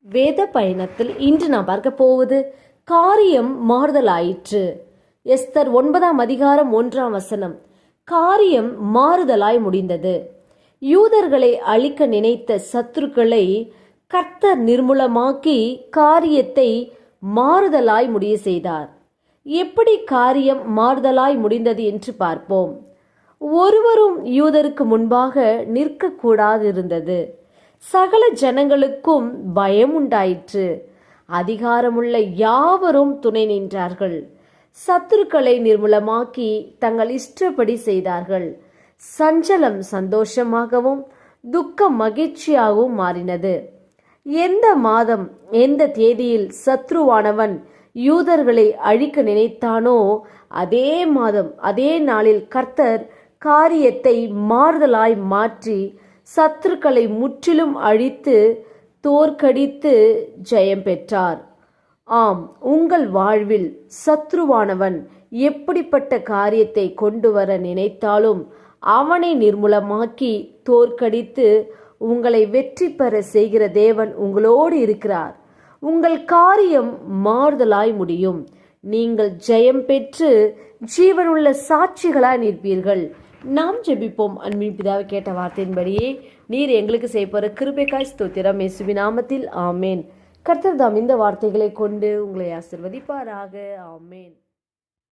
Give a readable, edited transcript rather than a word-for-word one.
வேத பயணத்தில் இன்று நாம் பார்க்க போவது காரியம் மாறுதலாயிற்று. எஸ்தர் 9:1 காரியம் மாறுதலாய் முடிந்தது. யூதர்களை அழிக்க நினைத்த சத்துருக்களை கர்த்தர் நிர்மூலமாக்கி காரியத்தை மாறுதலாய் முடிய செய்தார். எப்படி காரியம் மாறுதலாய் முடிந்தது என்று பார்ப்போம். ஒருவரும் யூதருக்கு முன்பாக நிற்கக்கூடாதிருந்தது. சகல ஜனங்களுக்கும் பயம் உண்டாயிற்று. அதிகாரமுள்ள யாவரும் துணை நின்றார்கள். சத்துருக்களை நிர்மூலமாக்கி தங்கள் இஷ்டப்படி செய்தார்கள். சஞ்சலம் சந்தோஷமாகவும் துக்கம் மகிழ்ச்சியாகவும் மாறினது. எந்த மாதம் எந்த தேதியில் சத்ருவானவன் யூதர்களை அழிக்க நினைத்தானோ அதே மாதம் அதே நாளில் கர்த்தர் காரியத்தை மாறுதலாய் மாற்றி சத்துருக்களை முற்றிலும் அழித்து தோற்கடித்து ஜெயம் பெற்றார். ஆம், உங்கள் வாழ்வில் சத்ருவானவன் எப்படிப்பட்ட காரியத்தை கொண்டு வர நினைத்தாலும் அவனை நிர்மூலமாக்கி தோற்கடித்து உங்களை வெற்றி பெற செய்கிற தேவன் உங்களோடு இருக்கிறார். உங்கள் காரியம் மாறுதலாய் முடியும். நீங்கள் ஜெயம் பெற்று ஜீவனுள்ள சாட்சிகளாய் நிற்பீர்கள். நாம் ஜெபிப்போம். அன்பின் பிதாவை கேட்ட வார்த்தையின்படியே நீர் எங்களுக்கு செய்யப்போற கிருபைக்காய் ஸ்தோத்திரம். இயேசுவின் நாமத்தில் ஆமேன். கர்த்தர் தாம் இந்த வார்த்தைகளை கொண்டு உங்களை ஆசீர்வதிப்பாராக. ஆமேன்.